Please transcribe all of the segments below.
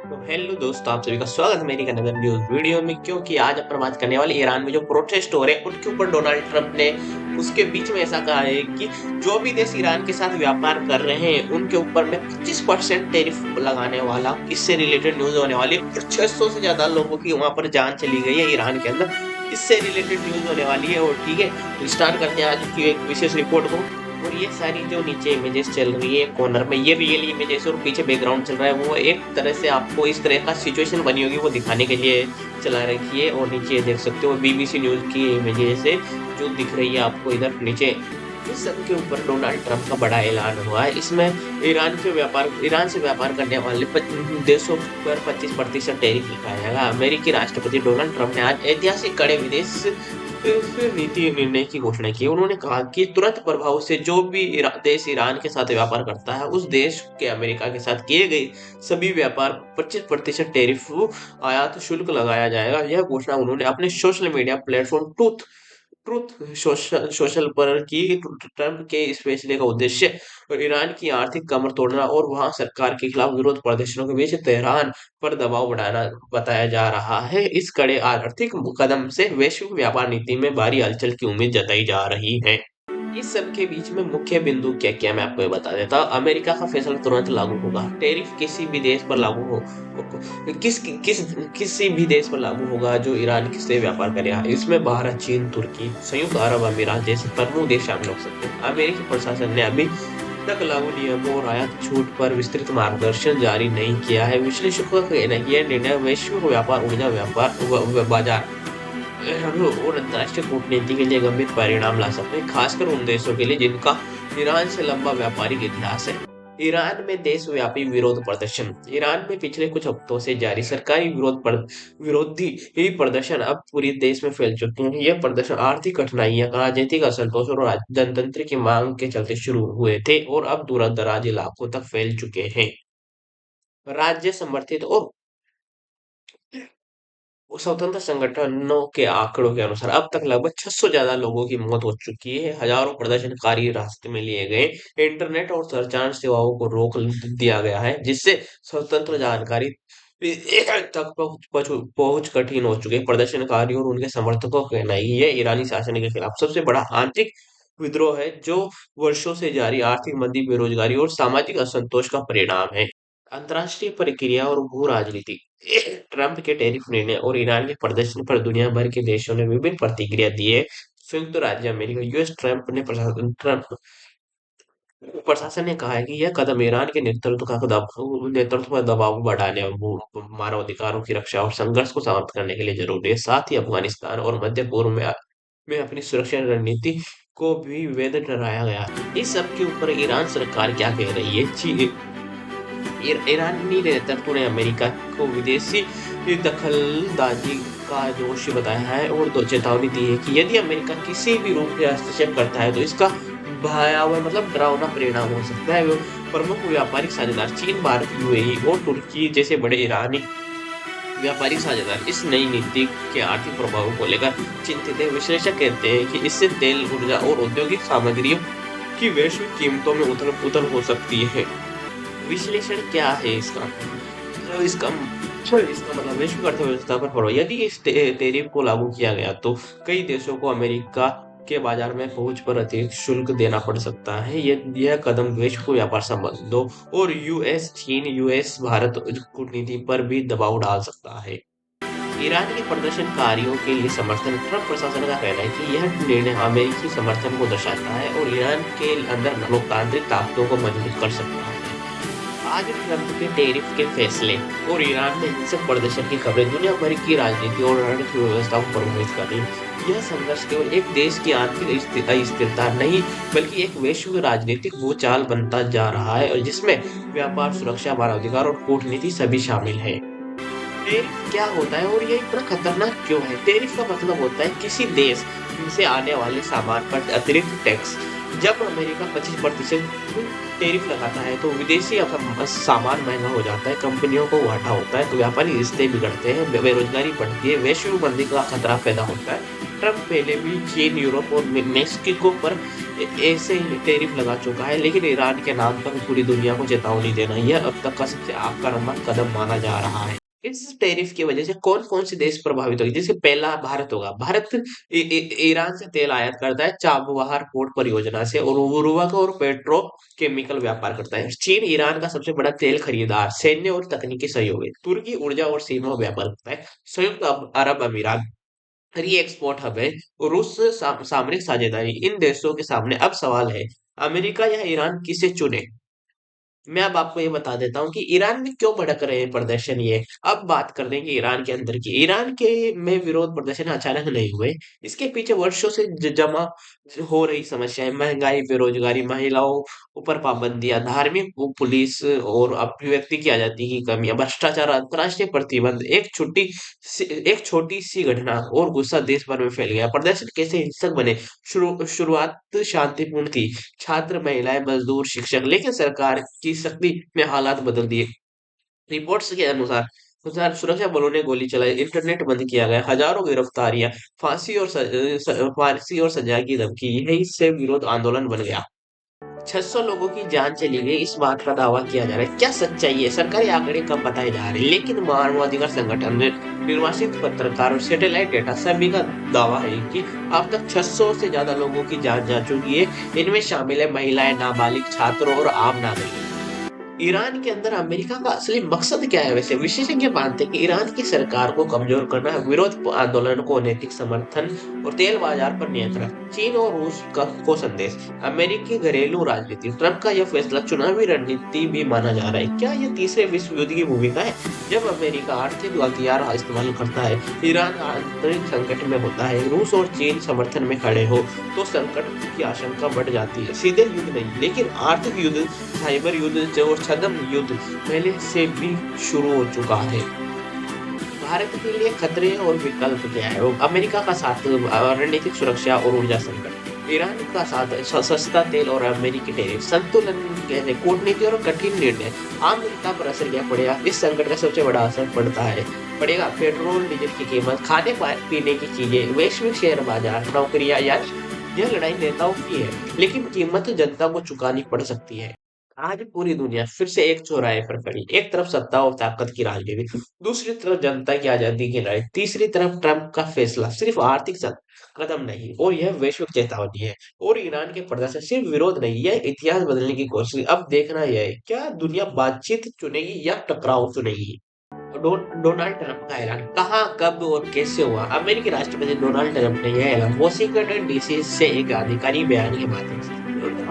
तो हेलो दोस्तों, आप सभी का स्वागत है मेरी नगर न्यूज वीडियो में। क्योंकि आज अपन बात करने वाले ईरान में जो प्रोटेस्ट हो रहे हैं उनके ऊपर डोनाल्ड ट्रंप ने उसके बीच में ऐसा कहा है कि जो भी देश ईरान के साथ व्यापार कर रहे हैं उनके ऊपर मैं 25% टैरिफ लगाने वाला। इससे रिलेटेड न्यूज होने वाली है। 600 से ज्यादा लोगों की वहां पर जान चली गई है ईरान के अंदर। इससे रिलेटेड न्यूज होने वाली है। और ठीक है, तो स्टार्ट करते हैं आज की एक विशेष रिपोर्ट को। और ये सारी जो नीचे इमेजेस चल रही है कॉर्नर में, ये रियल इमेजेस और पीछे बैकग्राउंड चल रहा है, वो एक तरह से आपको इस तरह का सिचुएशन बनी होगी वो दिखाने के लिए चला रखी है। और नीचे देख सकते हो बीबीसी न्यूज की इमेजेस है जो दिख रही है आपको इधर नीचे। इस सब के ऊपर डोनाल्ड ट्रंप का बड़ा ऐलान हुआ है। इसमें ईरान से व्यापार करने वाले देशों पर 25% टैरिफ लगाया जाएगा। अमेरिकी राष्ट्रपति डोनाल्ड ट्रंप ने आज ऐतिहासिक कड़े विदेश नीति निर्णय की घोषणा की। उन्होंने कहा कि तुरंत प्रभाव से जो भी देश ईरान के साथ व्यापार करता है उस देश के अमेरिका के साथ किए गए सभी व्यापार 25% टैरिफ आयात शुल्क लगाया जाएगा। यह घोषणा उन्होंने अपने social media platform truth truth social पर की। ट्रंप के इस फैसले का उद्देश्य और ईरान की आर्थिक कमर तोड़ना और वहां सरकार के खिलाफ विरोध प्रदर्शनों के बीच तेहरान पर दबाव बढ़ाना बताया जा रहा है। इस कड़े आर्थिक कदम से वैश्विक व्यापार नीति में भारी हलचल की उम्मीद जताई जा रही है। इस सब के बीच में मुख्य बिंदु क्या क्या मैं आपको ये बता देता हूँ। अमेरिका का फैसला तुरंत लागू होगा। टैरिफ किसी भी देश पर लागू हो किस किस किसी भी देश पर लागू होगा जो ईरान से व्यापार करेगा। इसमें भारत, चीन, तुर्की, संयुक्त अरब अमीरात जैसे प्रमुख देश शामिल हो सकते हैं। अमेरिकी प्रशासन ने अभी तक लागू नियमों और आयात छूट पर विस्तृत मार्गदर्शन जारी नहीं किया है। विश्लेषकों का कहना है कि यह निर्णय वैश्विक व्यापार, ऊर्जा व्यापार, बाजार और अंतर्राष्ट्रीय कूटनीति के लिए गंभीर परिणाम ला सकते हैं, खासकर उन देशों के लिए जिनका ईरान से लंबा व्यापारिक इतिहास है। ईरान में देशव्यापी विरोध प्रदर्शन। ईरान में पिछले कुछ हफ्तों से जारी सरकारी विरोधी ये प्रदर्शन अब पूरे देश में फैल चुके हैं। यह प्रदर्शन आर्थिक कठिनाइयां, राजनीतिक असंतोष और जनतंत्र की मांग के चलते शुरू हुए थे और अब दूर दराज इलाकों तक फैल चुके हैं। राज्य समर्थित और स्वतंत्र संगठनों के आंकड़ों के अनुसार अब तक लगभग 600 ज्यादा लोगों की मौत हो चुकी है। हजारों प्रदर्शनकारी रास्ते में लिए गए। इंटरनेट और संचार सेवाओं को रोक दिया गया है, जिससे स्वतंत्र जानकारी तक पहुंच कठिन हो चुकी है। प्रदर्शनकारियों और उनके समर्थकों का कहना है कि यह ईरानी शासन के खिलाफ सबसे बड़ा आंतरिक विद्रोह है जो वर्षों से जारी आर्थिक मंदी, बेरोजगारी और सामाजिक असंतोष का परिणाम है। अंतर्राष्ट्रीय प्रक्रिया और भू राजनीति। ट्रंप के टैरिफ निर्णय और ईरान के प्रदर्शन पर दुनिया भर के देशों ने विभिन्न प्रतिक्रिया दी है। संयुक्त राज्य अमेरिका यूएस ट्रंप प्रशासन ने कहा है कि यह कदम ईरान के नेतृत्व पर दबाव बढ़ाने, मानव अधिकारों की रक्षा और संघर्ष को समाप्त करने के लिए जरूरी है। साथ ही अफगानिस्तान और मध्य पूर्व में अपनी सुरक्षा रणनीति को भी वैध ठहराया गया। इस सब के ऊपर ईरान सरकार क्या कह रही है? ईरानी नेतृत्व ने अमेरिका को विदेशी दखलंदाजी का दोषी बताया है और चेतावनी दी है कि यदि अमेरिका किसी भी रूप में हस्तक्षेप करता है तो इसका भयावह डरावना परिणाम हो सकता है। वो प्रमुख व्यापारिक साझेदार चीन, भारत, यूएई और तुर्की जैसे बड़े ईरानी व्यापारिक साझेदार इस नई नीति के आर्थिक प्रभावों को लेकर चिंतित है। विश्लेषक कहते हैं कि इससे तेल, ऊर्जा और औद्योगिक सामग्रियों की वैश्विक कीमतों में उथल पुथल हो सकती है। विश्लेषण क्या है इसका? इसका इसका मतलब वैश्विक अर्थव्यवस्था पर प्रभाव। यदि इस टैरिफ को लागू किया गया तो कई देशों को अमेरिका के बाजार में पहुंच पर अतिरिक्त शुल्क देना पड़ सकता है। यह कदम वैश्विक व्यापार संबंधों और यूएस चीन, यूएस भारत कूटनीति पर भी दबाव डाल सकता है। ईरान के प्रदर्शनकारियों के लिए समर्थन। ट्रंप प्रशासन का कहना है कि यह निर्णय अमेरिकी समर्थन को दर्शाता है और ईरान के अंदर लोकतांत्रिक ताकतों को मजबूत कर सकता है। आज ट्रंप के टैरिफ के फैसले और ईरान में हिंसक प्रदर्शन की खबरें दुनिया भर की राजनीति और अर्थव्यवस्था को प्रभावित कर रही है। यह संघर्ष केवल एक देश की आर्थिक अस्थिरता नहीं बल्कि एक वैश्विक राजनीतिक भूचाल बनता जा रहा है और जिसमें व्यापार, सुरक्षा, मानवाधिकार और कूटनीति सभी शामिल है। टैरिफ क्या होता है और ये इतना खतरनाक क्यों है? टैरिफ का मतलब होता है किसी देश से आने वाले सामान पर अतिरिक्त टैक्स। जब अमेरिका 25% टैरिफ लगाता है तो विदेशी सामान महंगा हो जाता है, कंपनियों को घाटा होता है, तो व्यापारी रिश्ते बिगड़ते हैं, बेरोजगारी बढ़ती है, वैश्विक मंदी का खतरा पैदा होता है। ट्रम्प पहले भी चीन, यूरोप और मेक्सिको पर ऐसे ही टैरिफ लगा चुका है, लेकिन ईरान के नाम पर पूरी दुनिया को चेतावनी देना यह अब तक का सबसे आक्रामक कदम माना जा रहा है। इस टैरिफ की वजह से कौन-कौन से देश प्रभावित होंगे? जैसे पहला भारत होगा। भारत ईरान से तेल आयात करता है चाबहार पोर्ट परियोजना से और उर्वरक और पेट्रोकेमिकल व्यापार करता है। चीन ईरान का सबसे बड़ा तेल खरीदार, सैन्य और तकनीकी सहयोगी। तुर्की ऊर्जा और सीमा व्यापार करता है। संयुक्त अरब अमीरात री एक्सपोर्ट हब है। रूस सामरिक साझेदारी। इन देशों के सामने अब सवाल है, अमेरिका या ईरान किसे चुने? मैं अब आपको ये बता देता हूँ कि ईरान में क्यों भड़क रहे हैं प्रदर्शन ये। अब बात कर देंगे ईरान के अंदर की। ईरान के में विरोध प्रदर्शन अचानक नहीं हुए। इसके पीछे वर्षों से जमा हो रही समस्याएं, महंगाई, बेरोजगारी, महिलाओं ऊपर पाबंदियां, धार्मिक पुलिस और अभिव्यक्ति की आजादी की कमियां, भ्रष्टाचार, अंतर्राष्ट्रीय प्रतिबंध, एक छोटी सी घटना और गुस्सा देश भर में फैल गया। प्रदर्शन कैसे हिंसक बने? शुरुआत शांतिपूर्ण थी। छात्र, महिलाएं, मजदूर, शिक्षक, लेकिन सरकार की सख्ती में हालात बदल दिए। रिपोर्ट्स के अनुसार सुरक्षा बलों ने गोली चलाई, इंटरनेट बंद किया गया, हजारों गिरफ्तारियां, फांसी और सजा की धमकी, यही से विरोध आंदोलन बन गया। 600 लोगों की जान चली गई, इस बात का दावा किया जा रहा है। क्या सच्चाई है? सरकारी आंकड़े कम बताए जा रहे हैं, लेकिन मानवाधिकार संगठन ने निर्वासित पत्रकार और सैटेलाइट डेटा सभी का दावा है कि अब तक 600 से ज्यादा लोगों की जान जा चुकी है। इनमें शामिल है महिलाएं, नाबालिग, छात्र और आम नागरिक। ईरान के अंदर अमेरिका का असली मकसद क्या है? वैसे विशेषज्ञ मानते हैं कि ईरान की सरकार को कमजोर करना है, विरोध आंदोलन को नैतिक समर्थन और तेल बाजार पर नियंत्रण। चीन और रूस का को संदेश, अमेरिकी घरेलू राजनीति। ट्रंप का यह फैसला चुनावी रणनीति भी माना जा रहा है। क्या यह तीसरे विश्व युद्ध की भूमिका है? जब अमेरिका आर्थिक हथियार इस्तेमाल करता है, ईरान आंतरिक संकट में होता है, रूस और चीन समर्थन में खड़े हो, तो संकट की आशंका बढ़ जाती है। सीधे युद्ध नहीं, लेकिन आर्थिक युद्ध, साइबर युद्ध और छद्म युद्ध पहले से भी शुरू हो चुका है। भारत के लिए खतरे और विकल्प क्या है? वो अमेरिका का साथ, रणनीतिक सुरक्षा और ऊर्जा संकट। ईरान का साथ, सस्ता तेल और अमेरिकी टैरिफ। संतुलन कैसे? कूटनीति और कठिन निर्णय। आम जनता पर असर क्या पड़ेगा? इस संकट का सबसे बड़ा असर पड़ेगा पेट्रोल डीजल की कीमत, खाने पीने की चीजें, वैश्विक शेयर बाजार, नौकरियां। यार, यह लड़ाई नेताओं की है, लेकिन कीमत जनता को चुकानी पड़ सकती है। आज पूरी दुनिया फिर से एक चौराहे पर खड़ी। एक तरफ सत्ता और ताकत की राजनीति, दूसरी तरफ जनता की आजादी की लड़ाई, तीसरी तरफ ट्रंप का फैसला सिर्फ आर्थिक कदम नहीं, और यह वैश्विक चेतावनी है। और ईरान के प्रदर्शन सिर्फ विरोध नहीं, यह इतिहास बदलने की कोशिश। अब देखना यह है, क्या दुनिया बातचीत चुनेगी या टकराव चुनेगी? डोनाल्ड ट्रंप का ऐलान कहाँ, कब और कैसे हुआ? अमेरिकी राष्ट्रपति डोनाल्ड ट्रंप ने यह ऐलान वॉशिंगटन डीसी से एक आधिकारिक बयान के माध्यम से,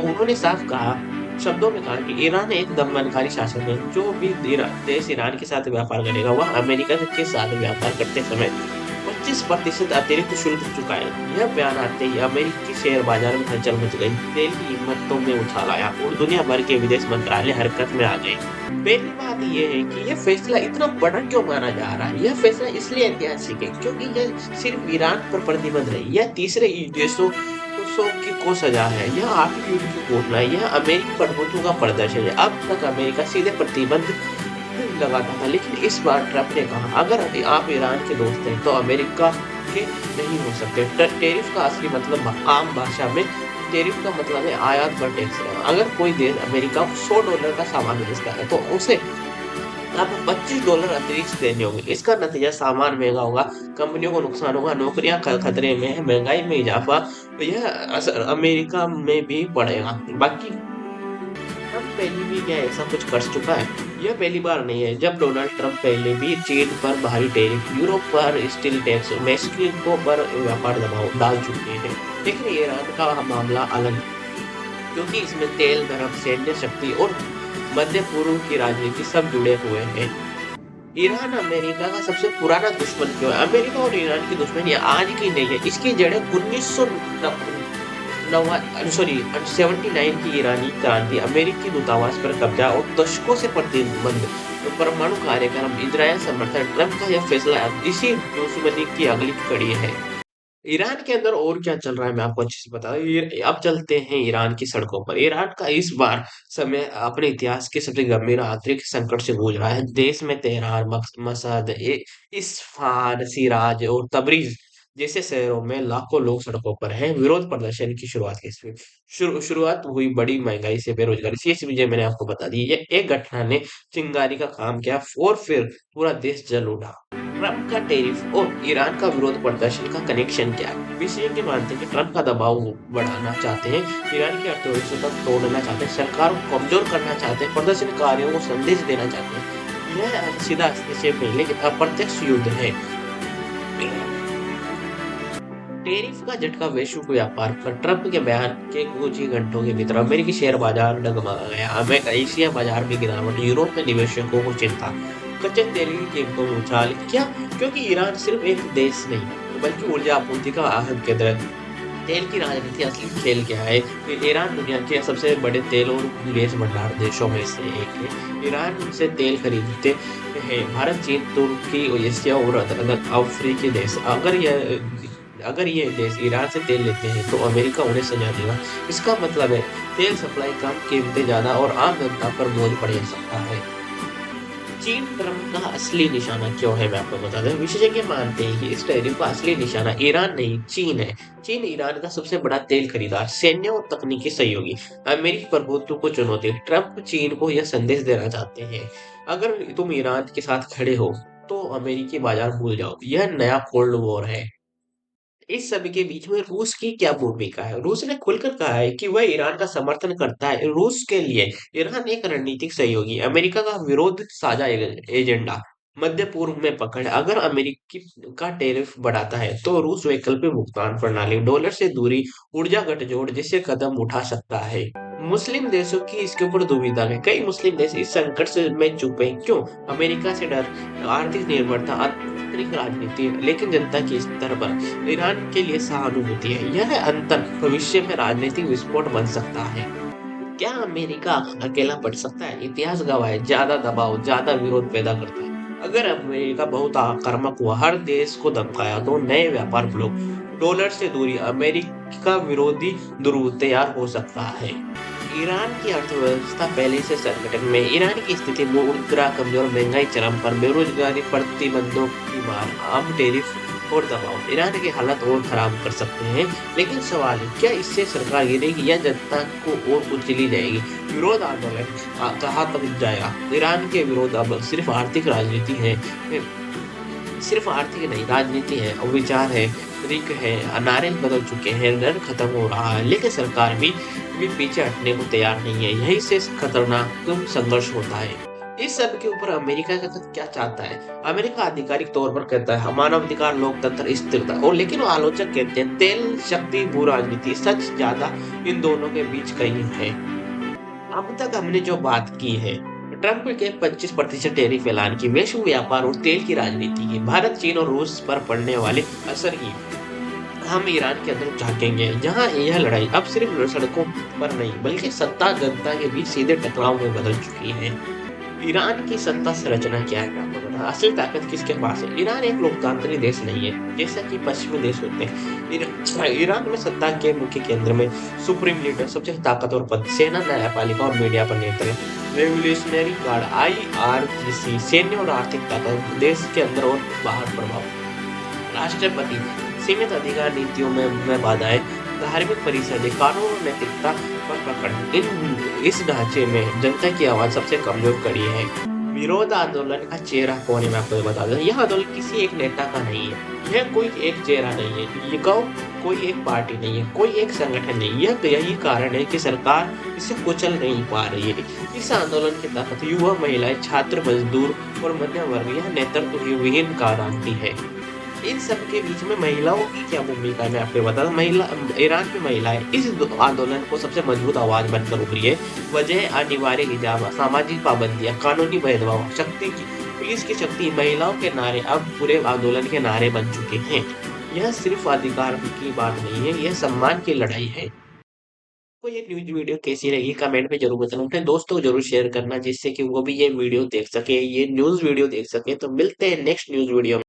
उन्होंने साफ कहा, शब्दों में कहा कि ईरान एक दमनकारी शासन है। जो भी देश ईरान के साथ व्यापार करेगा, वह अमेरिका के साथ व्यापार करते समय 25% अतिरिक्त शुल्क चुकाएगा। यह बयान आते ही अमेरिकी शेयर बाजार में हलचल मच गई, तेल की कीमतों में उछाल आया और दुनिया भर के विदेश मंत्रालय हरकत में आ गए। पहली बात यह है कि यह फैसला इतना बड़ा क्यों माना जा रहा है? यह फैसला इसलिए ऐतिहासिक है क्योंकि यह सिर्फ ईरान पर प्रतिबंध नहीं, यह तीसरे देशों को सजा है। यह आर्थिक युद्ध की घोषणा है, यह अमेरिकी प्रभुत्व का प्रदर्शन है। अब तक अमेरिका सीधे प्रतिबंध लगाता था, लेकिन इस बार ट्रंप ने कहा, अगर आप ईरान के दोस्त हैं तो अमेरिका के नहीं हो सकते। टैरिफ का असली मतलब, आम भाषा में टैरिफ का मतलब है आयात पर टैक्स। अगर कोई देश अमेरिका को $100 का सामान बेचता है तो उसे आपको $25 अतिरिक्त देने होंगे। इसका नतीजा सामान महंगा होगा, कंपनियों को नुकसान होगा, नौकरियां खतरे में है, महंगाई में इजाफा। तो यह असर अमेरिका में भी पड़ेगा। बाकी ट्रंप पहले भी क्या ऐसा कुछ कर चुका है? यह पहली बार नहीं है। जब डोनाल्ड ट्रंप पहले भी चीन पर भारी टैरिफ, यूरोप पर स्टील टैक्स, मेक्सिको पर व्यापार दबाव डाल चुके हैं, लेकिन ईरान का मामला अलग है, क्योंकि इसमें तेल, धर्म, सैन्य शक्ति और मध्य पूर्व की राजनीति सब जुड़े हुए हैं। ईरान अमेरिका का सबसे पुराना दुश्मन क्यों है? अमेरिका और ईरान की दुश्मनी आज की नहीं है, इसकी जड़ें 1979 की ईरानी क्रांति, अमेरिकी दूतावास पर कब्जा और दशकों से प्रतिबंध, परमाणु कार्यक्रम, इजरायल समर्थन। ट्रंप का यह फैसला इसी दुश्मनी की अगली कड़ी है। ईरान के अंदर और क्या चल रहा है, मैं आपको अच्छे से बता दूं। अब चलते हैं ईरान की सड़कों पर। ईरान का इस बार समय अपने इतिहास के सबसे गंभीर आंतरिक संकट से जूझ रहा है। देश में तेहरान, मशहद, इस्फहान, सिराज और तबरीज जैसे शहरों में लाखों लोग सड़कों पर हैं विरोध प्रदर्शन की शुरुआत कैसे हुई। शुरुआत हुई बड़ी महंगाई से, बेरोजगारी से। ये चीजें मैंने आपको बता दी। ये एक घटना ने चिंगारी का काम किया और फिर पूरा देश जल उठा। ट्रंप का टैरिफ और ईरान का विरोध प्रदर्शन का कनेक्शन क्या है। विशेषज्ञ मानते हैं कि ट्रंप का दबाव बढ़ाना चाहते हैं, ईरान की अर्थव्यवस्था को तोड़ना चाहते हैं, सरकार को कमजोर करना चाहते हैं, प्रदर्शनकारियों को संदेश देना चाहते हैं। यह सीधा निक्षेप नहीं लेकिन अप्रत्यक्ष युद्ध है। टैरिफ का झटका वैश्विक व्यापार पर। ट्रंप के बयान के कुछ ही घंटों के भीतर अमेरिकी शेयर बाजार डगमगा गया। एशिया बाजार में गिरावट, यूरोप में निवेशकों को चिंता, कच्चे तेल की कीमतों में उछाल। क्या? क्योंकि ईरान सिर्फ एक देश नहीं बल्कि ऊर्जा आपूर्ति का अहम केंद्र है। तेल की राजनीति असली खेल क्या है कि ईरान दुनिया के सबसे बड़े तेल और गैस भंडार देशों में से एक है। ईरान से तेल खरीदते हैं भारत, चीन, तुर्की, एशिया और अफ्रीकी देश। अगर ये देश ईरान से तेल लेते हैं तो अमेरिका उन्हें सजा देगा। इसका मतलब है तेल सप्लाई कम, कीमतें ज्यादा और आम जनता पर बोझ पड़ सकता है। चीन ट्रंप का असली निशाना क्यों है, मैं आपको बता दूं। विशेषज्ञ मानते हैं कि इस टैरिफ का असली निशाना ईरान नहीं, चीन है। चीन ईरान का सबसे बड़ा तेल खरीदार, सैन्य और तकनीकी सहयोगी, अमेरिकी प्रभुत्व को चुनौती। ट्रंप चीन को यह संदेश देना चाहते हैं, अगर तुम ईरान के साथ खड़े हो तो अमेरिकी बाजार भूल जाओ। यह नया कोल्ड वॉर है। इस सभी के बीच में रूस की क्या भूमिका है? रूस ने खुलकर कहा है कि वह ईरान का समर्थन करता है। रूस के लिए ईरान एक रणनीतिक सहयोगी, अमेरिका का विरोध साझा एजेंडा, मध्य पूर्व में पकड़। अगर अमेरिकी का टैरिफ बढ़ाता है तो रूस वैकल्पिक भुगतान प्रणाली, डॉलर से दूरी, ऊर्जा गठजोड़ जैसे कदम उठा सकता है। मुस्लिम देशों की इसके ऊपर दुविधा है। कई मुस्लिम देश इस संकट से में चुप हैं। क्यों? अमेरिका से डर, आर्थिक निर्भरता, आंतरिक राजनीति, लेकिन जनता के स्तर पर ईरान के लिए सहानुभूति है। यह अंतर भविष्य में राजनीतिक विस्फोट बन सकता है। क्या अमेरिका अकेला बढ़ सकता है? इतिहास गवाह है, ज्यादा दबाव ज्यादा विरोध पैदा करता है। अगर अमेरिका बहुत आक्रामक हुआ, हर देश को धमकाया, तो नए व्यापार ब्लॉक, डॉलर से दूरी, अमेरिका विरोधी ध्रुव तैयार हो सकता है। ईरान की अर्थव्यवस्था पहले से संकट में। ईरान की स्थिति मुद्रा कमजोर, महंगाई चरम पर, बेरोजगारी, प्रतिबंधों की मार, अब टैरिफ और दबाव ईरान की हालत और खराब कर सकते हैं। लेकिन सवाल है, क्या इससे सरकार गिरेगी या जनता को और कुचली जाएगी? विरोध आंदोलन कहाँ तक जाएगा? ईरान के विरोध अब सिर्फ आर्थिक राजनीति है, सिर्फ आर्थिक नहीं, राजनीति है और विचार है, रिक है, नारे बदल चुके हैं, डर खत्म हो रहा है, लेकिन सरकार भी पीछे हटने को तैयार नहीं है। यही से खतरनाक संघर्ष होता है। इस सब के ऊपर अमेरिका का क्या चाहता है? अमेरिका आधिकारिक तौर पर कहता है मानवाधिकार, लोकतंत्र, स्थिरता, और लेकिन वो आलोचक कहते हैं तेल, शक्ति, भू राजनीति। सच ज्यादा इन दोनों के बीच कहीं है। अब तक हमने जो बात की है, ट्रंप के 25% टैरिफ ऐलान की, वैश्विक व्यापार और तेल की राजनीति की, भारत, चीन और रूस पर पड़ने वाले असर की, हम ईरान के अंदर झांकेंगे, जहां यह लड़ाई अब सिर्फ सड़कों पर नहीं बल्कि सत्ता जनता के बीच सीधे टकराव में बदल चुकी है। ईरान की सत्ता संरचना क्या है, मैं आपको बता। असली ताकत किसके पास है? ईरान एक लोकतांत्रिक देश नहीं है जैसा कि पश्चिमी देश होते हैं। ईरान में सत्ता के मुख्य केंद्र में सुप्रीम लीडर, सबसे ताकतवर पद, सेना, न्यायपालिका और मीडिया पर नियंत्रण, रेवोल्यूशनरी गार्ड, आईआरजीसी, सैन्य और आर्थिक ताकत, देश के अंदर और बाहर प्रभाव, राष्ट्रपति, सीमित अधिकार, नीतियों में बाधाएं, धार्मिक परिषदें, कानून और नैतिकता पर पकड़। इस ढांचे में जनता की आवाज सबसे कमजोर कड़ी है। विरोध आंदोलन का चेहरा कौन है, मैं आपको बता दूं। यह आंदोलन किसी एक नेता का नहीं है, यह कोई एक चेहरा नहीं है, ये कोई एक पार्टी नहीं है, कोई एक संगठन नहीं। यह यही कारण है कि सरकार इसे कुचल नहीं पा रही है। इस आंदोलन की ताकत युवा, महिलाएं, छात्र, मजदूर और मध्यम वर्ग, यह नेतृत्व विहीन क्रांति है। इन सब के बीच में महिलाओं की क्या भूमिका है, मैं आपको बता दूं। महिला ईरान में महिलाएं इस आंदोलन को सबसे मजबूत आवाज बनकर उभरी है। वजह अनिवार्य हिजाब, सामाजिक पाबंदियां, कानूनी भेदभाव, शक्ति की, पुलिस की शक्ति, महिलाओं के नारे अब पूरे आंदोलन के नारे बन चुके हैं। यह सिर्फ अधिकार की बात नहीं है, यह सम्मान की लड़ाई है। को ये न्यूज वीडियो कैसी लगी कमेंट में जरूर बताना। अपने दोस्तों को जरूर शेयर करना जिससे कि वो भी ये वीडियो देख सके, ये न्यूज वीडियो देख सके। तो मिलते हैं नेक्स्ट न्यूज वीडियो में।